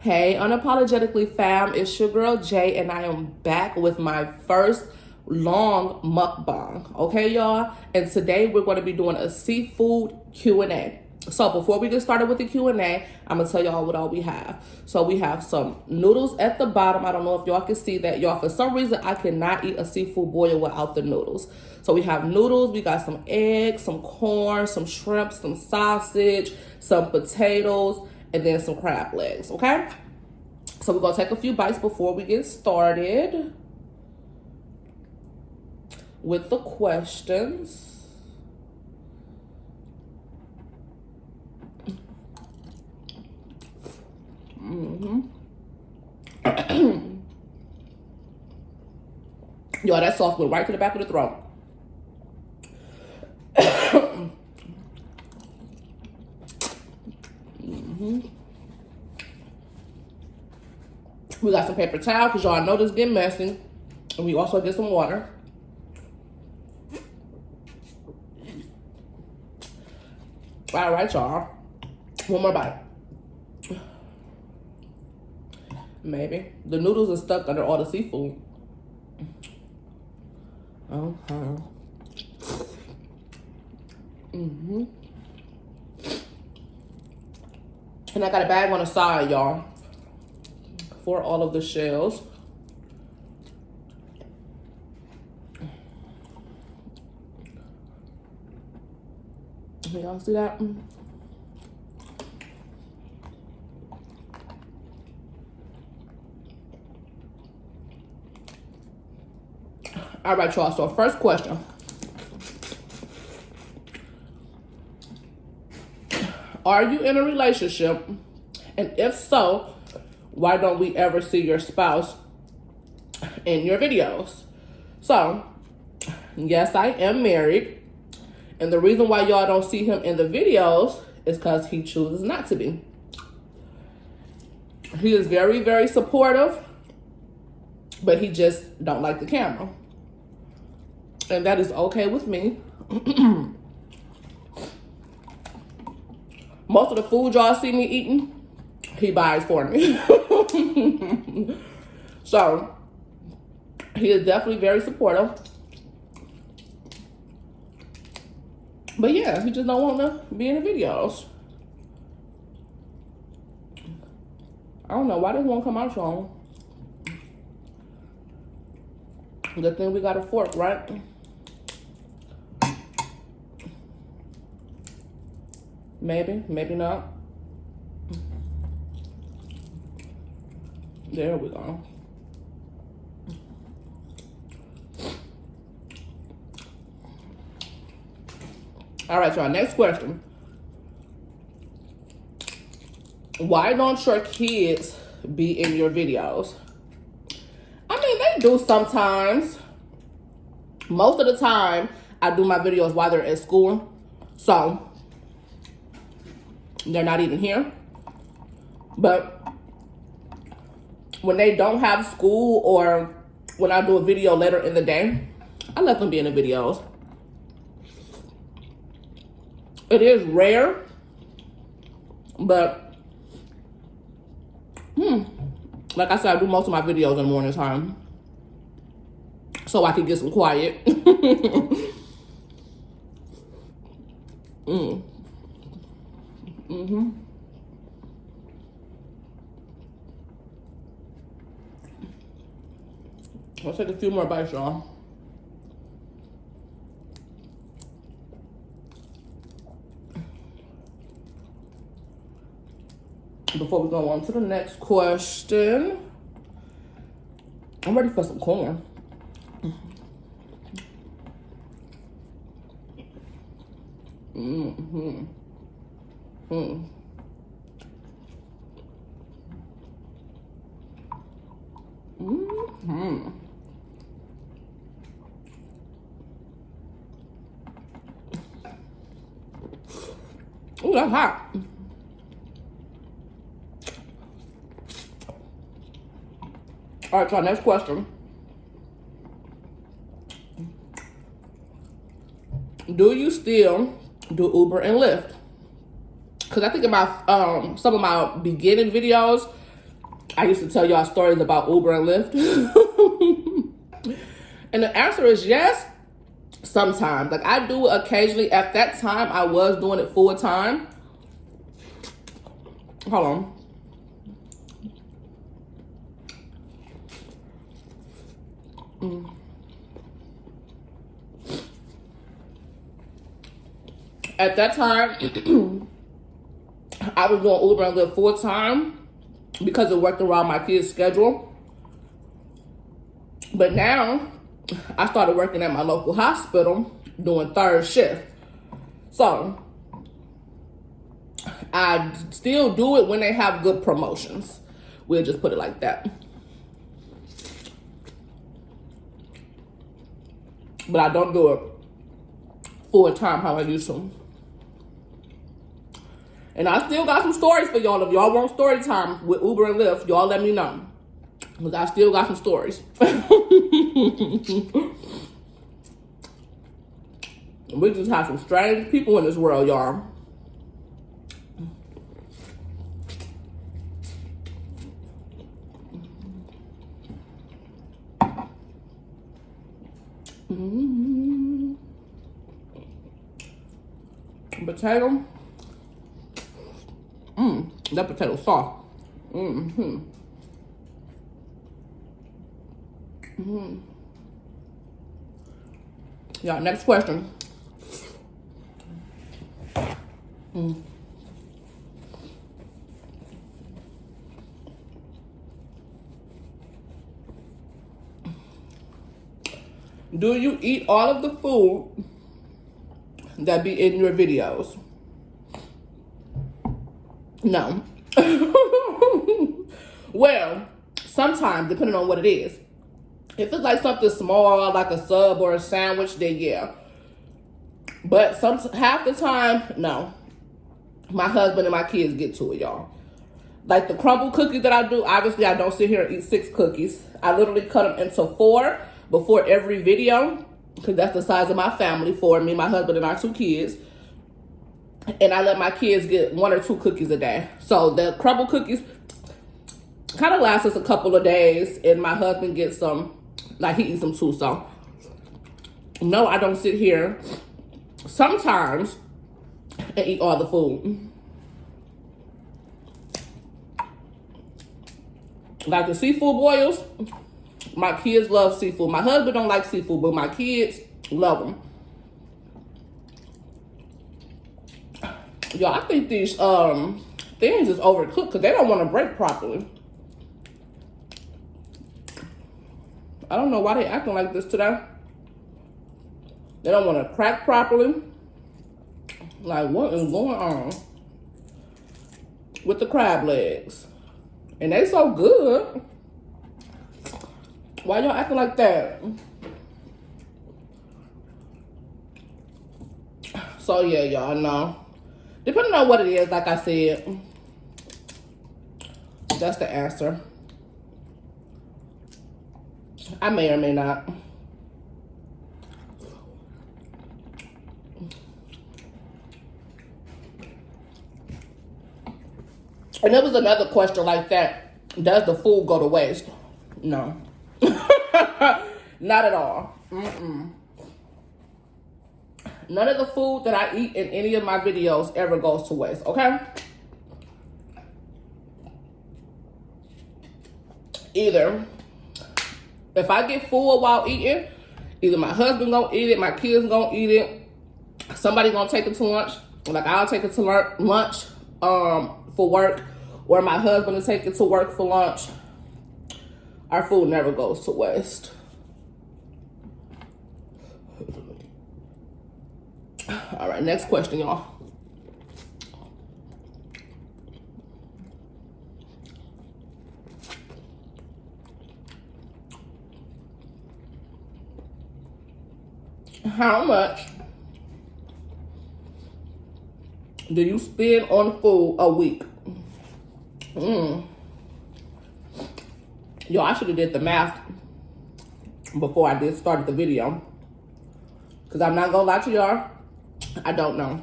Hey, unapologetically fam, it's your girl Jay, and I am back with my first long mukbang. Okay, y'all? And today we're going to be doing a seafood Q&A. So before we get started with the Q&A, I'm going to tell y'all what all we have. So we have some noodles at the bottom. I don't know if y'all can see that. Y'all, for some reason, I cannot eat a seafood boil without the noodles. So we have noodles. We got some eggs, some corn, some shrimp, some sausage, some potatoes, and then some crab legs, okay? So we're gonna take a few bites before we get started with the questions. Yo, that sauce went right to the back of the throat. We got some paper towel because y'all know this get messy. And we also get some water. All right, y'all. One more bite. Maybe. The noodles are stuck under all the seafood. Okay. And I got a bag on the side, y'all, for all of the shells. Y'all see that? All right, y'all. So first question. Are you in a relationship? And if so, why don't we ever see your spouse in your videos? So, yes, I am married. And the reason why y'all don't see him in the videos is because he chooses not to be. He is very, very supportive, but he just don't like the camera. And that is okay with me. Most of the food y'all see me eating, he buys for me. So, he is definitely very supportive. But yeah, he just don't want to be in the videos. I don't know why this won't come out strong. Good thing we got a fork, right? Maybe, maybe not. There we go. All right, y'all, next question. Why don't your kids be in your videos? I mean, they do sometimes. Most of the time, I do my videos while they're at school. So, they're not even here. But when they don't have school or when I do a video later in the day, I let them be in the videos. It is rare, but like I said, I do most of my videos in the morning time so I can get some quiet. Let's take a few more bites, y'all. Before we go on to the next question, I'm ready for some corn. Ooh, that's hot. All right, y'all, next question. Do you still do Uber and Lyft? Because I think about some of my beginning videos, I used to tell y'all stories about Uber and Lyft. And the answer is yes, sometimes. Like, I do occasionally. At that time, I was doing it full time. Hold on. At that time, I was doing Uber and Lyft full time because it worked around my kids' schedule. But now, I started working at my local hospital doing third shift. So, I still do it when they have good promotions. We'll just put it like that. But I don't do it full time how I used to. And I still got some stories for y'all. If y'all want story time with Uber and Lyft, y'all let me know. Because I still got some stories. We just have some strange people in this world, y'all. Potato. That potato soft. Yeah, next question. Do you eat all of the food that be in your videos? No. Well, sometimes, depending on what it is. If it's like something small, like a sub or a sandwich, then yeah. But half the time, no. My husband and my kids get to it, y'all. Like the crumble cookies that I do, obviously I don't sit here and eat 6 cookies. I literally cut them into 4 before every video, because that's the size of my family, for me, my husband, and our 2 kids. And I let my kids get 1 or 2 cookies a day. So the crumble cookies kind of last us a couple of days, and my husband gets some, like he eats them too. So no, I don't sit here sometimes and eat all the food. Like the seafood boils, my kids love seafood. My husband don't like seafood, but my kids love them. Y'all, I think these things is overcooked because they don't want to break properly. I don't know why they acting like this today. They don't want to crack properly. Like, what is going on with the crab legs? And they so good. Why y'all acting like that? So yeah, y'all know. Depending on what it is, like I said, that's the answer. I may or may not. And there was another question like that. Does the food go to waste? No. Not at all. None of the food that I eat in any of my videos ever goes to waste, okay? Either, if I get full while eating, either my husband gonna eat it, my kids gonna eat it, somebody gonna take it to lunch, like I'll take it to lunch for work, or my husband will take it to work for lunch. Our food never goes to waste. All right, next question, y'all. How much do you spend on food a week? Yo, I should have did the math before I started the video. Because I'm not going to lie to y'all, I don't know.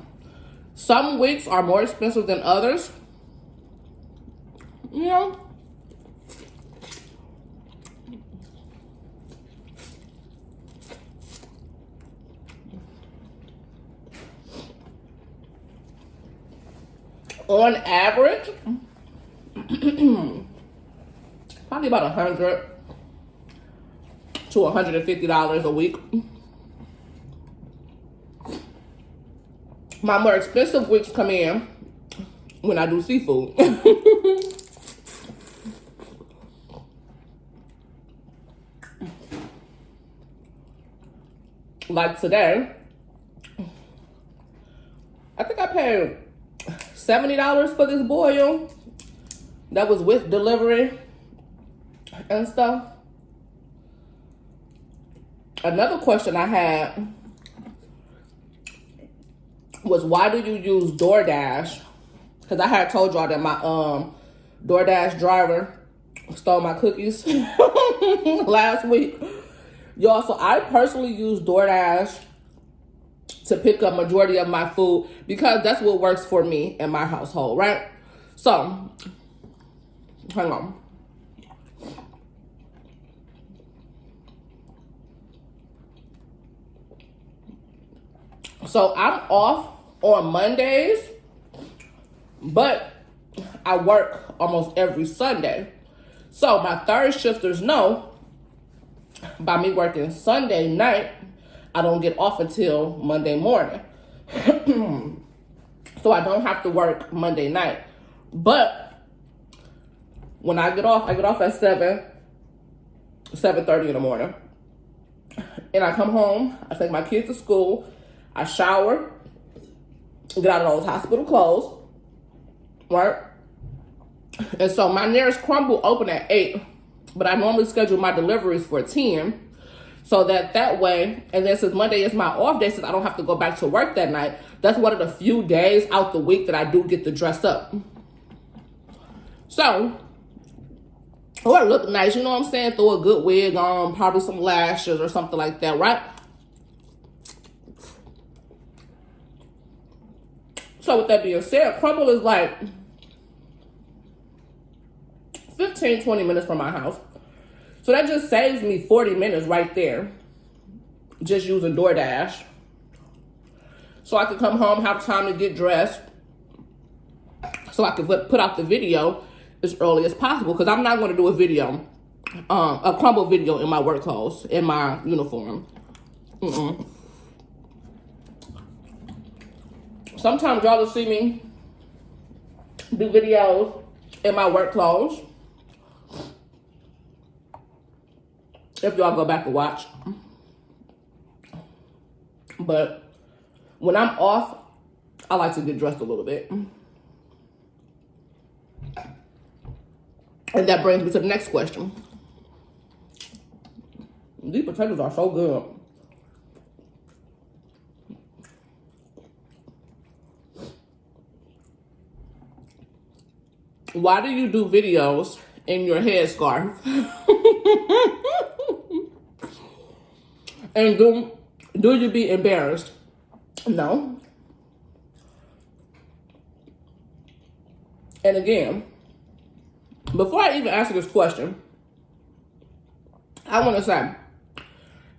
Some weeks are more expensive than others. You know? On average, probably about $100 to $150 a week. My more expensive weeks come in when I do seafood. Like today, I think I paid $70 for this boil. That was with delivery and stuff. Another question I had was, why do you use DoorDash? Because I had told y'all that my DoorDash driver stole my cookies last week. Y'all, so I personally use DoorDash to pick up majority of my food because that's what works for me in my household, right? So, hang on. So I'm off on Mondays, but I work almost every Sunday. So my third shifters know, by me working Sunday night, I don't get off until Monday morning. So I don't have to work Monday night. But when I get off at 7:30 in the morning. And I come home, I take my kids to school, I shower, get out of those hospital clothes, right? And so my nearest Crumble open at 8, but I normally schedule my deliveries for 10. So that way, and then since Monday is my off day, since I don't have to go back to work that night, that's one of the few days out the week that I do get to dress up. So, or look nice, you know what I'm saying? Throw a good wig on, probably some lashes or something like that, right? So with that being said, Crumble is like 15, 20 minutes from my house. So that just saves me 40 minutes right there, just using DoorDash. So I could come home, have time to get dressed, so I could put out the video as early as possible, because I'm not going to do a video, a Crumble video in my work clothes, in my uniform. Sometimes y'all will see me do videos in my work clothes, if y'all go back and watch. But when I'm off, I like to get dressed a little bit. And that brings me to the next question. These potatoes are so good. Why do you do videos in your headscarf? And do you be embarrassed? No. And again, before I even answer this question, I want to say,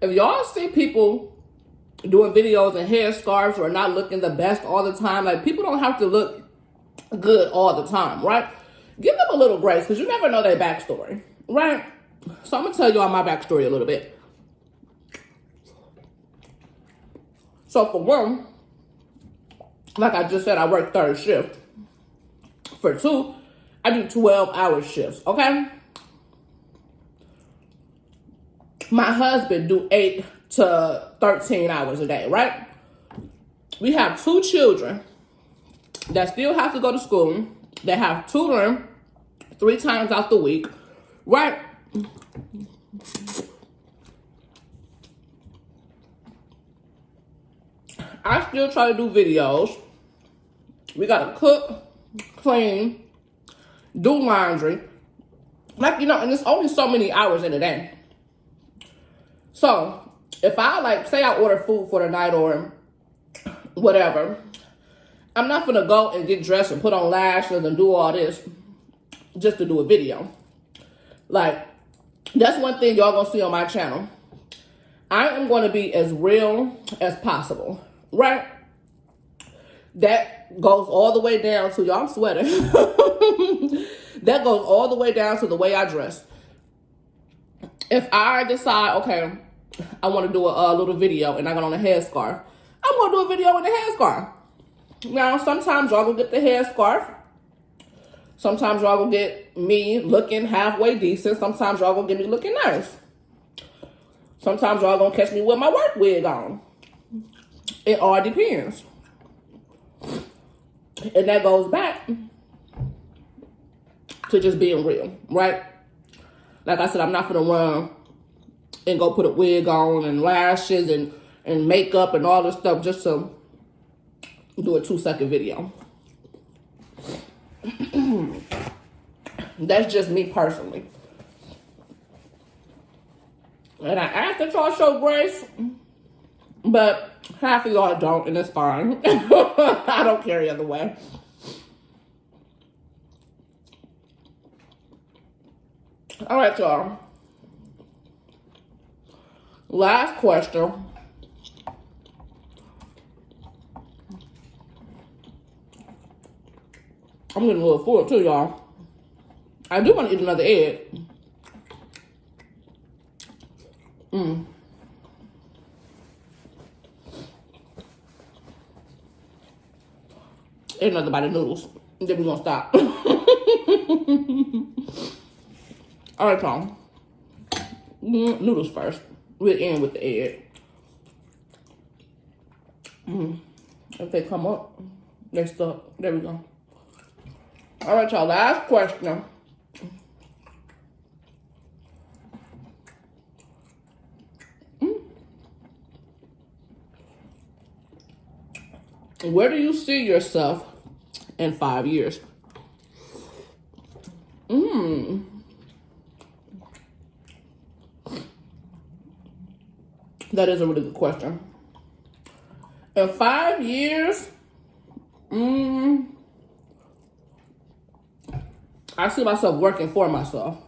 if y'all see people doing videos in headscarves or not looking the best all the time, like, people don't have to look good all the time, right? Give them a little grace, because you never know their backstory, right? So I'm going to tell y'all my backstory a little bit. So for one, like I just said, I work third shift. For two, I do 12-hour shifts, okay? My husband do 8 to 13 hours a day, right? We have 2 children that still have to go to school. They have tutoring 3 times out the week, right? I still try to do videos. We gotta cook, clean, do laundry. Like, you know, and it's only so many hours in a day. So, if I, like, say I order food for the night or whatever, I'm not gonna go and get dressed and put on lashes and do all this just to do a video. Like, that's one thing y'all gonna see on my channel. I am gonna be as real as possible, right? that goes all the way down to, y'all, I'm sweating. That goes all the way down to the way I dress. If I decide, okay, I want to do a little video and I got on a headscarf, I'm going to do a video in the headscarf. Now, sometimes y'all gonna get the headscarf. Sometimes y'all gonna get me looking halfway decent. Sometimes y'all gonna get me looking nice. Sometimes y'all gonna catch me with my work wig on. It all depends. And that goes back to just being real, right? Like I said, I'm not gonna run and go put a wig on and lashes and makeup and all this stuff just to do a 2-second video. That's just me personally. And I ask that y'all show grace, but half of y'all don't, and it's fine. I don't care either way. All right, y'all. Last question. I'm getting a little full too, y'all. I do want to eat another egg. Eat another bite of noodles. And then we're going to stop. All right, y'all. Noodles first. We'll end with the egg. If they come up, they're stuck. There we go. All right, y'all. Last question. Where do you see yourself in 5 years? That is a really good question. In 5 years, I see myself working for myself.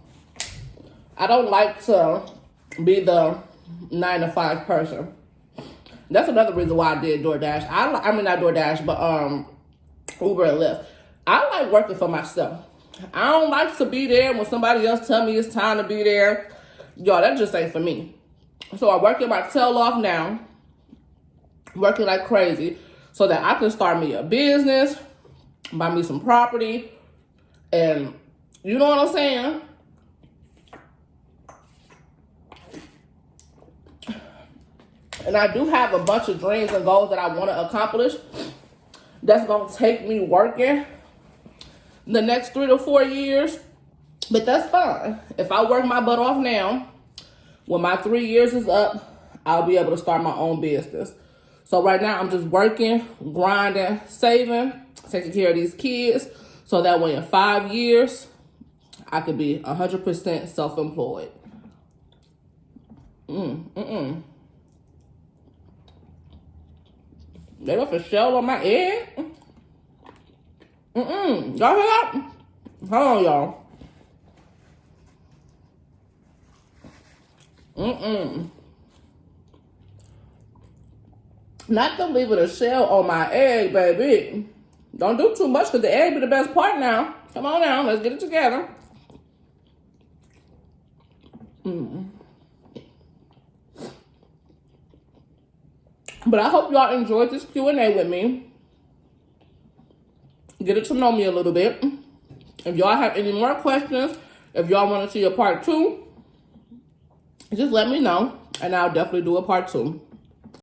I don't like to be the 9-to-5 person. That's another reason why I did DoorDash. I mean, not DoorDash, but Uber and Lyft. I like working for myself. I don't like to be there when somebody else tell me it's time to be there. Y'all, that just ain't for me. So I'm working my tail off now, working like crazy, so that I can start me a business, buy me some property, and you know what I'm saying? And I do have a bunch of dreams and goals that I want to accomplish. That's going to take me working the next 3 to 4 years. But that's fine. If I work my butt off now, when my 3 years is up, I'll be able to start my own business. So right now, I'm just working, grinding, saving, taking care of these kids. So that way in 5 years, I could be 100% self-employed. They left a shell on my egg. Y'all hear that? Hold on, y'all. Not to leave it a shell on my egg, baby. Don't do too much because the egg be the best part now. Come on now, let's get it together. But I hope y'all enjoyed this Q&A with me. Get it to know me a little bit. If y'all have any more questions, if y'all want to see a part 2, just let me know, and I'll definitely do a part 2.